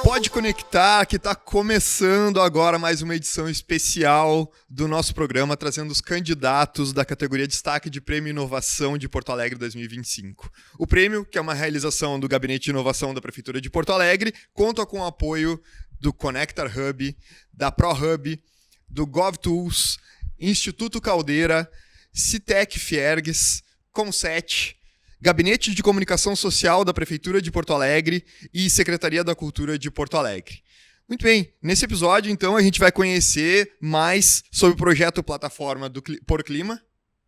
Pode conectar, que está começando agora mais uma edição especial do nosso programa, trazendo os candidatos da categoria Destaque de Prêmio Inovação de Porto Alegre 2025. O prêmio, que é uma realização do Gabinete de Inovação da Prefeitura de Porto Alegre, conta com o apoio do Connector Hub, da ProHub, do GovTools, Instituto Caldeira, Citec Fiergues, Conset, Gabinete de Comunicação Social da Prefeitura de Porto Alegre e Secretaria da Cultura de Porto Alegre. Muito bem, nesse episódio, então, a gente vai conhecer mais sobre o projeto Plataforma por Clima.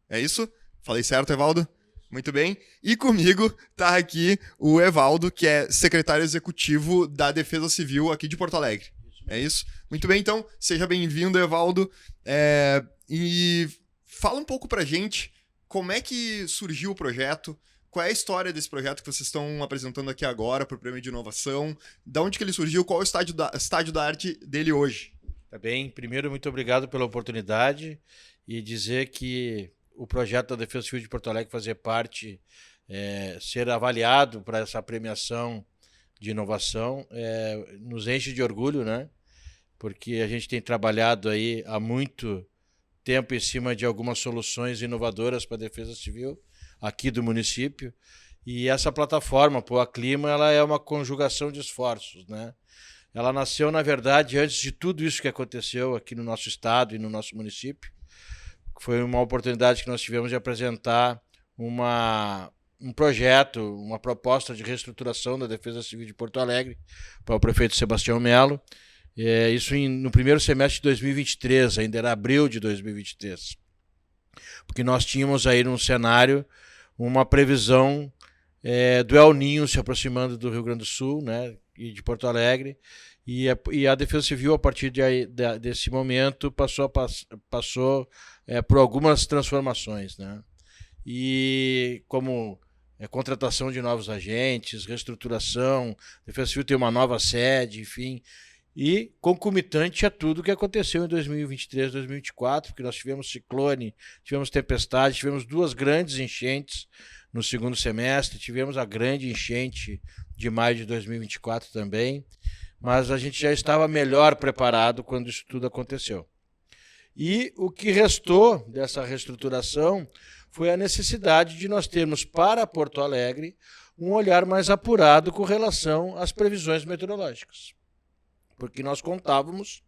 É isso? Falei certo, Evaldo? Muito bem. E comigo está aqui o Evaldo, que é secretário executivo da Defesa Civil aqui de Porto Alegre. É isso? Muito bem, então, seja bem-vindo, Evaldo. E fala um pouco pra gente como é que surgiu o projeto. Qual é a história desse projeto que vocês estão apresentando aqui agora para o Prêmio de Inovação? Da onde que ele surgiu? Qual é o estágio da arte dele hoje? Tá bem. Primeiro, muito obrigado pela oportunidade e dizer que o projeto da Defesa Civil de Porto Alegre fazer parte, ser avaliado para essa premiação de inovação, nos enche de orgulho, né? Porque a gente tem trabalhado aí há muito tempo em cima de algumas soluções inovadoras para a Defesa Civil aqui do município, e essa plataforma, Poa Clima, ela é uma conjugação de esforços, né? Ela nasceu, na verdade, antes de tudo isso que aconteceu aqui no nosso estado e no nosso município. Foi uma oportunidade que nós tivemos de apresentar um projeto, uma proposta de reestruturação da Defesa Civil de Porto Alegre para o prefeito Sebastião Melo. Isso no primeiro semestre de 2023, ainda era abril de 2023. Porque nós tínhamos aí num cenário uma previsão do El Niño se aproximando do Rio Grande do Sul, né, e de Porto Alegre, e a Defesa Civil, a partir desse momento, passou por algumas transformações, né, e como contratação de novos agentes, reestruturação, a Defesa Civil tem uma nova sede, enfim, e concomitante a tudo que aconteceu em 2023, 2024, porque nós tivemos ciclone, tivemos tempestade, tivemos duas grandes enchentes no segundo semestre, tivemos a grande enchente de maio de 2024 também, mas a gente já estava melhor preparado quando isso tudo aconteceu. E o que restou dessa reestruturação foi a necessidade de nós termos para Porto Alegre um olhar mais apurado com relação às previsões meteorológicas. Porque nós contávamos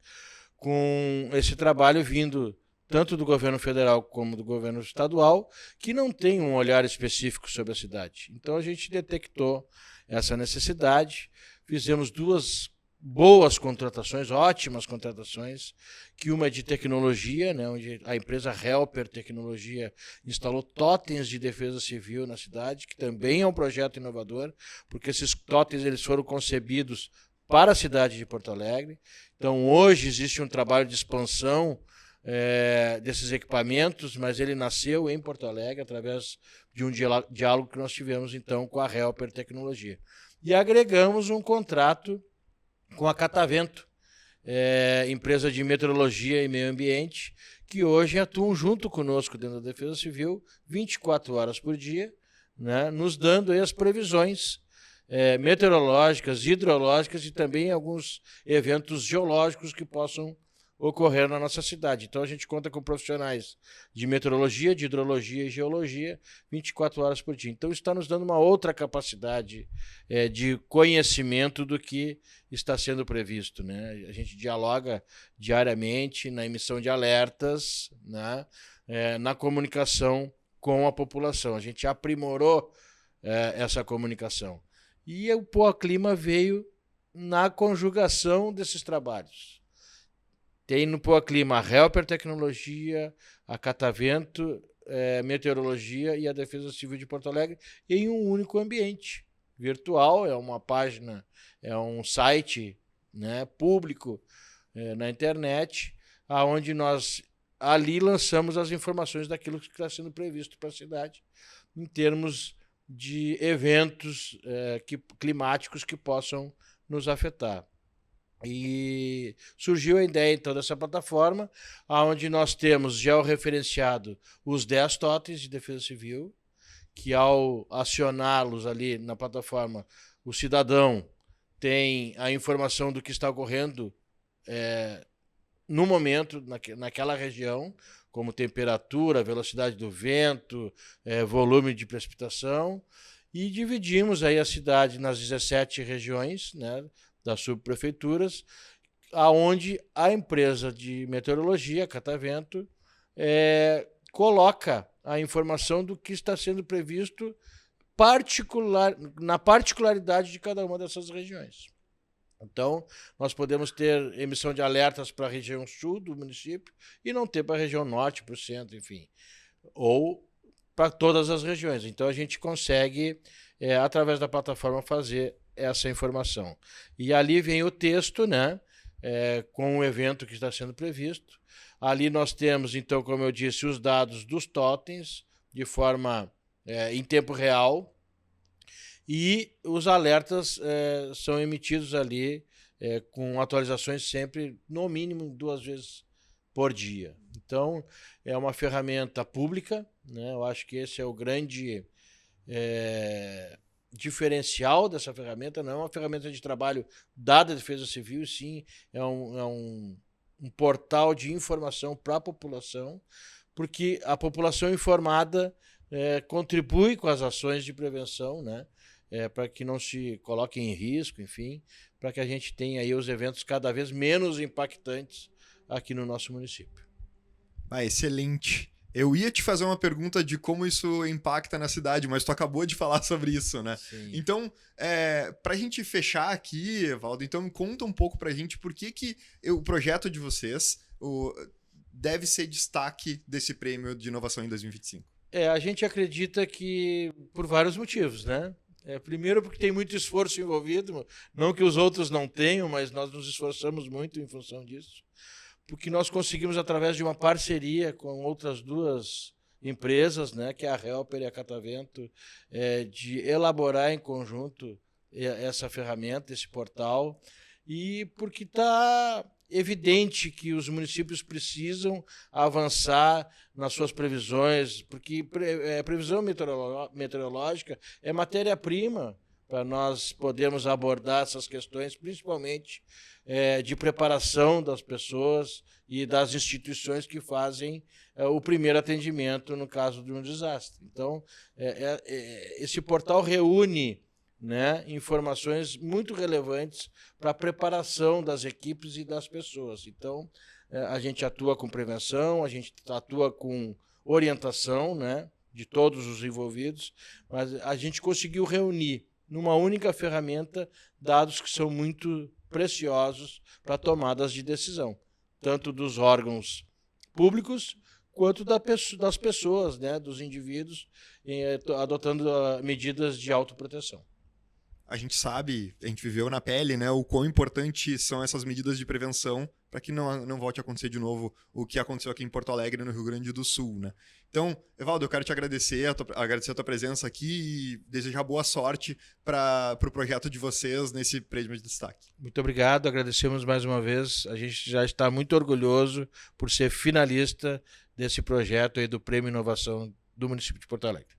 com esse trabalho vindo tanto do governo federal como do governo estadual, que não tem um olhar específico sobre a cidade. Então a gente detectou essa necessidade, fizemos duas boas contratações, ótimas contratações, que uma é de tecnologia, né, onde a empresa Helper Tecnologia instalou totens de defesa civil na cidade, que também é um projeto inovador, porque esses totens eles foram concebidos para a cidade de Porto Alegre. Então, hoje existe um trabalho de expansão desses equipamentos, mas ele nasceu em Porto Alegre através de um diálogo que nós tivemos, então, com a Helper Tecnologia. E agregamos um contrato com a Catavento, empresa de meteorologia e meio ambiente, que hoje atuam junto conosco dentro da Defesa Civil, 24 horas por dia, né, nos dando aí as previsões meteorológicas, hidrológicas e também alguns eventos geológicos que possam ocorrer na nossa cidade. Então a gente conta com profissionais de meteorologia, de hidrologia e geologia 24 horas por dia. Então isso está nos dando uma outra capacidade de conhecimento do que está sendo previsto, né? A gente dialoga diariamente na emissão de alertas, né? Na comunicação com a população. A gente aprimorou essa comunicação. E o Poa Clima veio na conjugação desses trabalhos. Tem no Poa Clima a Helper Tecnologia, a Catavento Meteorologia e a Defesa Civil de Porto Alegre em um único ambiente virtual, é uma página, é um site, né, público na internet, onde nós ali lançamos as informações daquilo que está sendo previsto para a cidade em termos de eventos climáticos que possam nos afetar. E surgiu a ideia, então, dessa plataforma, onde nós temos georreferenciado os 10 totens de defesa civil, que ao acioná-los ali na plataforma, o cidadão tem a informação do que está ocorrendo no momento, naquela região, como temperatura, velocidade do vento, volume de precipitação, e dividimos aí a cidade nas 17 regiões, né, das subprefeituras, aonde a empresa de meteorologia, Catavento, coloca a informação do que está sendo previsto na particularidade de cada uma dessas regiões. Então, nós podemos ter emissão de alertas para a região sul do município e não ter para a região norte, para o centro, enfim, ou para todas as regiões. Então, a gente consegue, através da plataforma, fazer essa informação. E ali vem o texto, né, com o evento que está sendo previsto. Ali nós temos, então, como eu disse, os dados dos totens, de forma em tempo real, e os alertas são emitidos ali com atualizações sempre, no mínimo, 2 vezes por dia. Então, é uma ferramenta pública, né? Eu acho que esse é o grande diferencial dessa ferramenta. Não é uma ferramenta de trabalho da Defesa Civil, sim, é um portal de informação para a população, porque a população informada contribui com as ações de prevenção, né? Para que não se coloque em risco, enfim, para que a gente tenha aí os eventos cada vez menos impactantes aqui no nosso município. Excelente. Eu ia te fazer uma pergunta de como isso impacta na cidade, mas tu acabou de falar sobre isso, né? Sim. Então, para a gente fechar aqui, Evaldo, então conta um pouco para a gente por que o projeto de vocês deve ser destaque desse prêmio de inovação em 2025. A gente acredita que por vários motivos, né? Primeiro porque tem muito esforço envolvido, não que os outros não tenham, mas nós nos esforçamos muito em função disso, porque nós conseguimos, através de uma parceria com outras 2 empresas, né, que é a Helper e a Catavento, de elaborar em conjunto essa ferramenta, esse portal, e porque está evidente que os municípios precisam avançar nas suas previsões, porque previsão meteorológica é matéria-prima para nós podermos abordar essas questões, principalmente de preparação das pessoas e das instituições que fazem o primeiro atendimento no caso de um desastre. Então, esse portal reúne, né, informações muito relevantes para a preparação das equipes e das pessoas. Então, a gente atua com prevenção, a gente atua com orientação, né, de todos os envolvidos, mas a gente conseguiu reunir numa única ferramenta dados que são muito preciosos para tomadas de decisão, tanto dos órgãos públicos quanto das pessoas, né, dos indivíduos, adotando medidas de autoproteção. A gente sabe, a gente viveu na pele, né, o quão importante são essas medidas de prevenção para que não volte a acontecer de novo o que aconteceu aqui em Porto Alegre, no Rio Grande do Sul, né? Então, Evaldo, eu quero te agradecer a tua presença aqui e desejar boa sorte para o projeto de vocês nesse prêmio de destaque. Muito obrigado, agradecemos mais uma vez. A gente já está muito orgulhoso por ser finalista desse projeto aí do Prêmio Inovação do município de Porto Alegre.